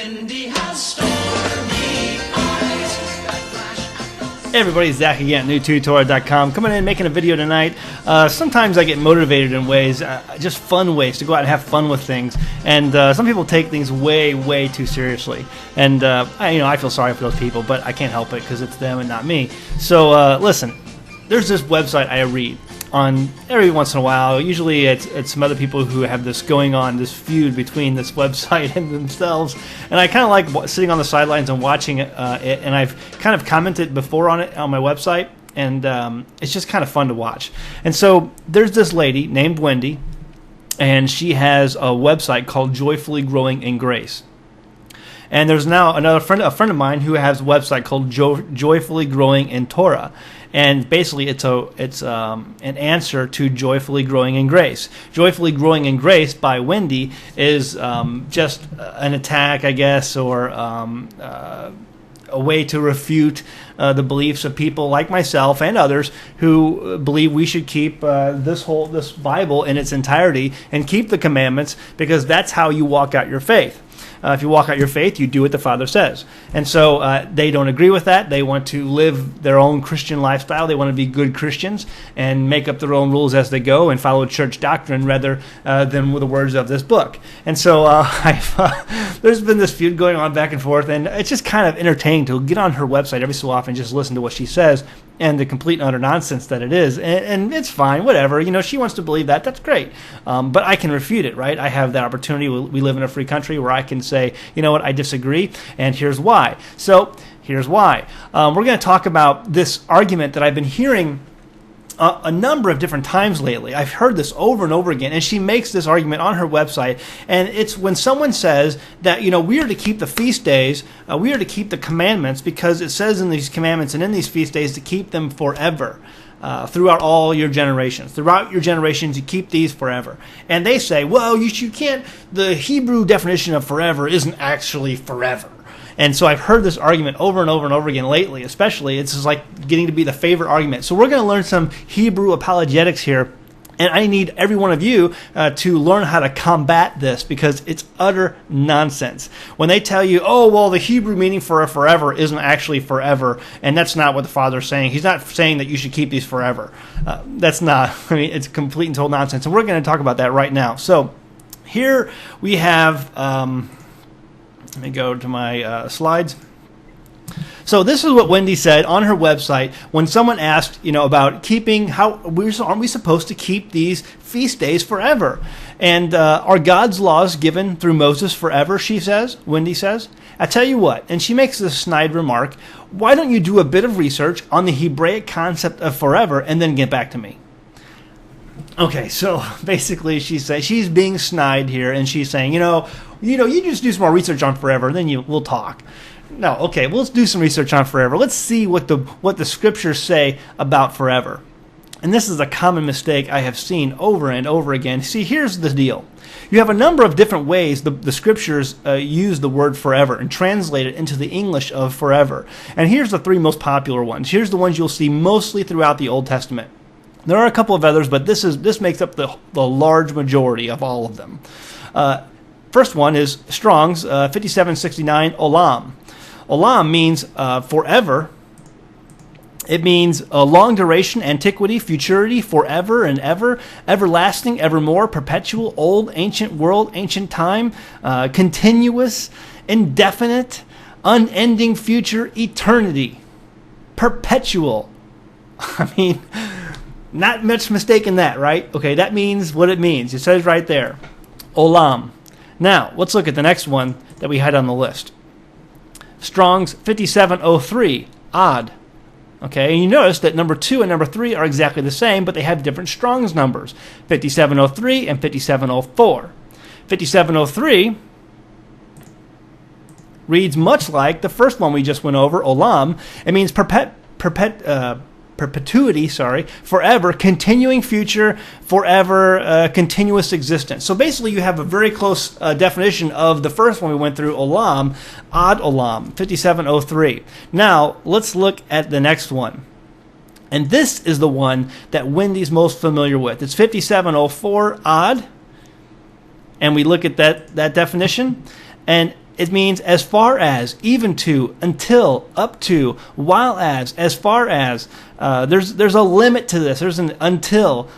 Wendy has stormy eyes that flash. Hey everybody, it's Zach again at NewTutor.com, coming in and making a video tonight. Sometimes I get motivated in ways, just fun ways to go out and have fun with things, and some people take things way too seriously. And I feel sorry for those people, but I can't help it because it's them and not me. So listen, there's this website I read on every once in a while. Usually it's some other people who have this going on, this feud between this website and themselves, and I kind of like sitting on the sidelines and watching it, and I've kind of commented before on it on my website, and it's just kind of fun to watch. And so there's this lady named Wendy, and she has a website called Joyfully Growing in Grace. And there's now a friend of mine who has a website called Joyfully Growing in Torah. And basically, it's an answer to Joyfully Growing in Grace. Joyfully Growing in Grace by Wendy is just an attack, I guess, or a way to refute the beliefs of people like myself and others who believe we should keep this Bible in its entirety and keep the commandments, because that's how you walk out your faith. If you walk out your faith, you do what the Father says. And so they don't agree with that. They want to live their own Christian lifestyle. They want to be good Christians and make up their own rules as they go and follow church doctrine rather than with the words of this book. And so there's been this feud going on back and forth, and it's just kind of entertaining to get on her website every so often and just listen to what she says and the complete and utter nonsense that it is. And it's fine, whatever. She wants to believe that. That's great. But I can refute it, right? I have that opportunity. We live in a free country where I can say, you know what, I disagree, and here's why. So here's why. We're going to talk about this argument that I've been hearing a number of different times lately. I've heard this over and over again, and she makes this argument on her website, and it's when someone says that, we are to keep the feast days, we are to keep the commandments, because it says in these commandments and in these feast days to keep them forever. Throughout all your generations. Throughout your generations, you keep these forever. And they say, well, you can't, the Hebrew definition of forever isn't actually forever. And so I've heard this argument over and over and over again lately, especially. It's just like getting to be the favorite argument. So we're going to learn some Hebrew apologetics here. And I need every one of you to learn how to combat this, because it's utter nonsense. When they tell you, oh, well, the Hebrew meaning for forever isn't actually forever, and that's not what the Father's saying. He's not saying that you should keep these forever. That's not. It's complete and total nonsense. And we're going to talk about that right now. So here we have, let me go to my slides. So this is what Wendy said on her website when someone asked, about keeping, aren't we supposed to keep these feast days forever? And are God's laws given through Moses forever, Wendy says? I tell you what, and she makes this snide remark, why don't you do a bit of research on the Hebraic concept of forever and then get back to me? Okay, so basically she's being snide here, and she's saying, you just do some more research on forever, and then we'll talk. No, okay, well, let's do some research on forever. Let's see what the scriptures say about forever. And this is a common mistake I have seen over and over again. See, here's the deal. You have a number of different ways the scriptures use the word forever and translate it into the English of forever. And here's the three most popular ones. Here's the ones you'll see mostly throughout the Old Testament. There are a couple of others, but this makes up the large majority of all of them. First one is Strong's 5769 Olam. Olam means forever. It means long duration, antiquity, futurity, forever and ever, everlasting, evermore, perpetual, old, ancient world, ancient time, continuous, indefinite, unending future, eternity, perpetual. Not much mistake in that, right? Okay, that means what it means. It says right there, Olam. Now, let's look at the next one that we had on the list. Strong's 5703, Ad. Okay, and you notice that number 2 and number 3 are exactly the same, but they have different Strong's numbers, 5703 and 5704. 5703 reads much like the first one we just went over, Olam. It means perpetuity, forever, continuing future, forever, continuous existence. So basically you have a very close definition of the first one we went through, Olam, Ad Olam, 5703. Now, let's look at the next one. And this is the one that Wendy's most familiar with. It's 5704, Ad. And we look at that definition. And It means as far as, even to, until, up to, while as far as. There's a limit to this. There's an until,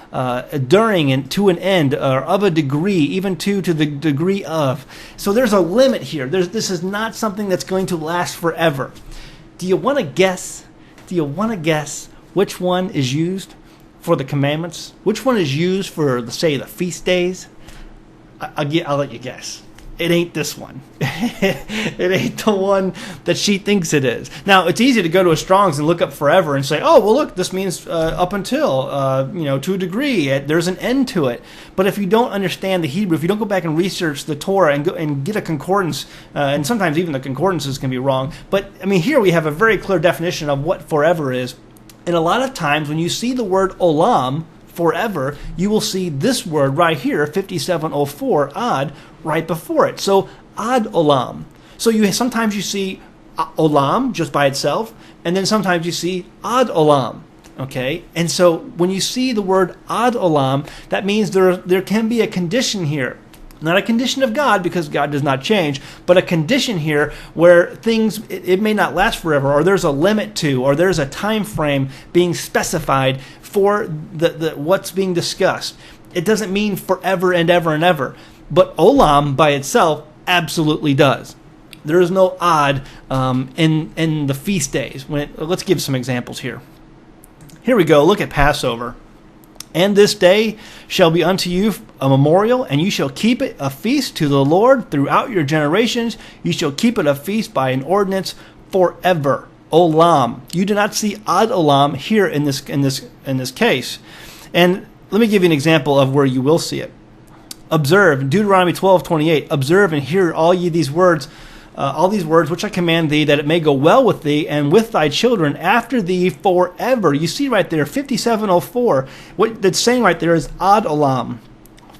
during, and to an end, or of a degree, even to the degree of. So there's a limit here. This is not something that's going to last forever. Do you want to guess? Do you want to guess which one is used for the commandments? Which one is used for, say, the feast days? I'll let you guess. It ain't this one. It ain't the one that she thinks it is. Now, it's easy to go to a Strong's and look up forever and say, oh, well, look, this means up until, to a degree. There's an end to it. But if you don't understand the Hebrew, if you don't go back and research the Torah and get a concordance, and sometimes even the concordances can be wrong. But, I mean, here we have a very clear definition of what forever is. And a lot of times when you see the word olam, forever, you will see this word right here, 5704, ad, right before it. So ad olam. So sometimes you see olam just by itself, and then sometimes you see ad olam. Okay, and so when you see the word ad olam, that means there can be a condition here. Not a condition of God, because God does not change, but a condition here where things, it may not last forever, or there's a limit to, or there's a time frame being specified for the what's being discussed. It doesn't mean forever and ever and ever, but olam by itself absolutely does. There is no ad in the feast days. Let's give some examples here. Here we go. Look at Passover. And this day shall be unto you a memorial, and you shall keep it a feast to the Lord throughout your generations. You shall keep it a feast by an ordinance forever. Olam. You do not see ad olam here in this case. And let me give you an example of where you will see it. Observe, Deuteronomy 12:28. Observe and hear all these words which I command thee, that it may go well with thee and with thy children after thee forever. You see right there, 5704. What that's saying right there is ad olam,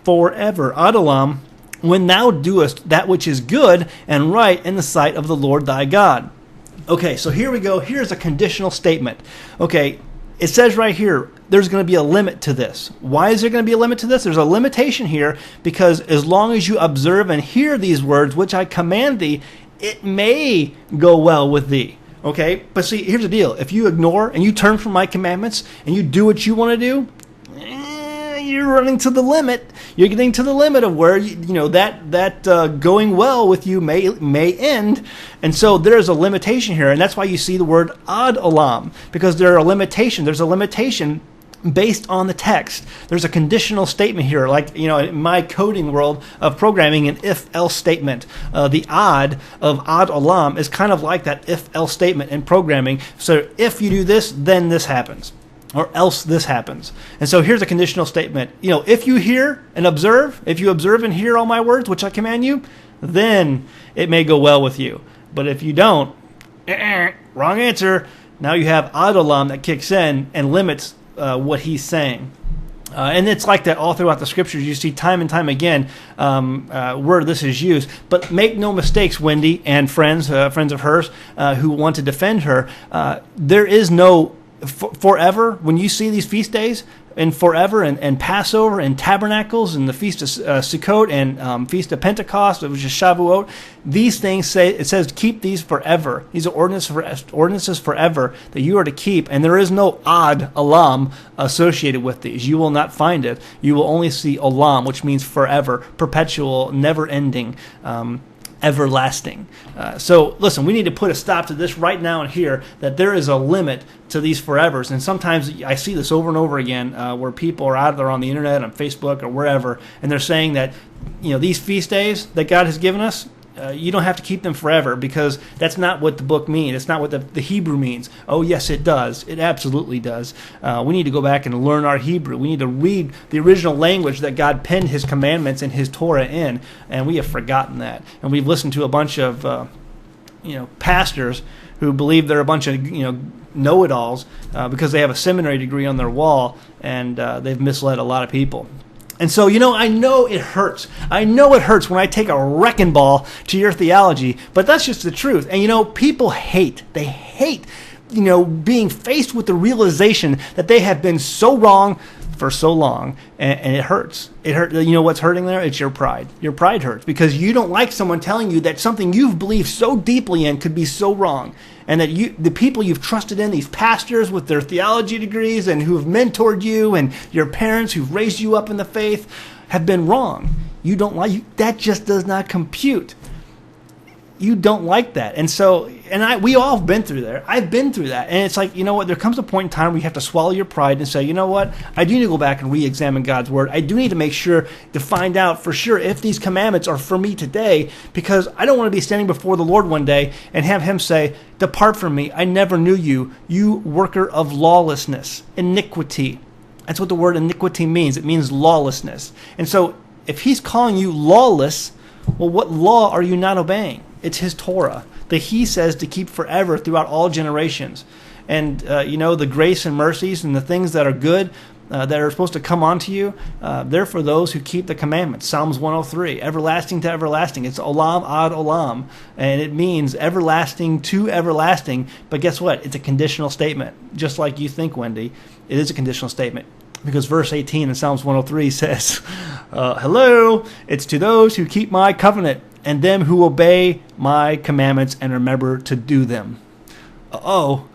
forever. Ad olam, when thou doest that which is good and right in the sight of the Lord thy God. Okay, so here we go. Here's a conditional statement. Okay, it says right here, there's going to be a limit to this. Why is there going to be a limit to this? There's a limitation here because as long as you observe and hear these words, which I command thee, it may go well with thee. Okay? But see, here's the deal. If you ignore and you turn from my commandments and you do what you want to do, you're running to the limit. You're getting to the limit of where that going well with you may end, and so there's a limitation here, and that's why you see the word ad olam, because there's a limitation. There's a limitation based on the text. There's a conditional statement here, like in my coding world of programming, an if-else statement. The ad of ad olam is kind of like that if-else statement in programming. So if you do this, then this happens. Or else this happens. And so here's a conditional statement. If you hear and observe, if you observe and hear all my words, which I command you, then it may go well with you. But if you don't, wrong answer. Now you have ad olam that kicks in and limits what he's saying. And it's like that all throughout the scriptures. You see time and time again where this is used. But make no mistakes, Wendy and friends of hers who want to defend her. There is no forever. When you see these feast days and forever and Passover and Tabernacles and the Feast of Sukkot and Feast of Pentecost, which is Shavuot, these things it says keep these forever. These are ordinances forever that you are to keep, and there is no ad olam associated with these. You will not find it. You will only see olam, which means forever, perpetual, never-ending, everlasting. So listen, we need to put a stop to this right now and here, that there is a limit to these forevers. And sometimes I see this over and over again where people are out there on the internet, on Facebook or wherever, and they're saying that these feast days that God has given us, you don't have to keep them forever, because that's not what the book means. It's not what the Hebrew means. Oh, yes, it does. It absolutely does. We need to go back and learn our Hebrew. We need to read the original language that God penned his commandments and his Torah in, and we have forgotten that. And we've listened to a bunch of pastors who believe they're a bunch of know-it-alls because they have a seminary degree on their wall, and they've misled a lot of people. And so, I know it hurts. I know it hurts when I take a wrecking ball to your theology, but that's just the truth. And, people hate. They hate, being faced with the realization that they have been so wrong for so long, and it hurts. It hurt. You know what's hurting there? It's your pride. Your pride hurts because you don't like someone telling you that something you've believed so deeply in could be so wrong, and that the people you've trusted in, these pastors with their theology degrees and who have mentored you, and your parents who've raised you up in the faith, have been wrong. You don't like that. Just does not compute. You don't like that. And so, we all have been through there. I've been through that. And it's like, you know what, there comes a point in time where you have to swallow your pride and say, you know what, I do need to go back and re-examine God's word. I do need to make sure to find out for sure if these commandments are for me today, because I don't want to be standing before the Lord one day and have him say, depart from me, I never knew you, you worker of lawlessness, iniquity. That's what the word iniquity means. It means lawlessness. And so if he's calling you lawless, well, what law are you not obeying? It's his Torah that he says to keep forever throughout all generations. And, the grace and mercies and the things that are good that are supposed to come onto you, they're for those who keep the commandments. Psalms 103, everlasting to everlasting. It's olam ad olam, and it means everlasting to everlasting. But guess what? It's a conditional statement. Just like you think, Wendy, it is a conditional statement. Because verse 18 in Psalms 103 says, hello, it's to those who keep my covenant and them who obey my commandments and remember to do them. Uh-oh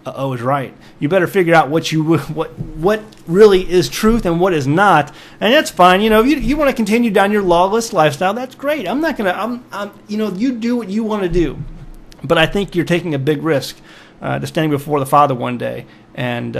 is right. You better figure out what really is truth and what is not, and that's fine. You want to continue down your lawless lifestyle, that's great. You do what you want to do, but I think you're taking a big risk to standing before the Father one day and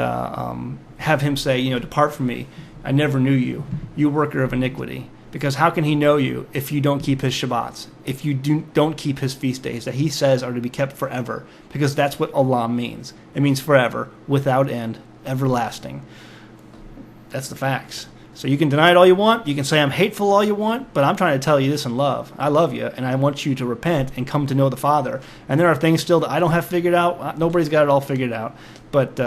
have him say, depart from me, I never knew you, you worker of iniquity. Because how can he know you if you don't keep his Shabbats, if you don't keep his feast days that he says are to be kept forever? Because that's what olam means. It means forever, without end, everlasting. That's the facts. So you can deny it all you want. You can say I'm hateful all you want, but I'm trying to tell you this in love. I love you, and I want you to repent and come to know the Father. And there are things still that I don't have figured out. Nobody's got it all figured out. But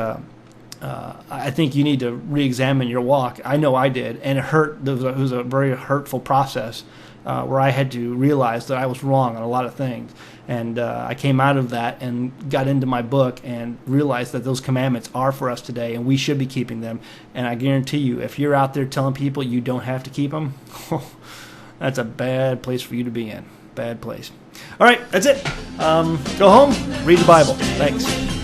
I think you need to re-examine your walk. I know I did, and it hurt. It was a very hurtful process where I had to realize that I was wrong on a lot of things. And I came out of that and got into my book and realized that those commandments are for us today, and we should be keeping them. And I guarantee you, if you're out there telling people you don't have to keep them, that's a bad place for you to be in. Bad place. All right, that's it. Go home, read the Bible. Thanks.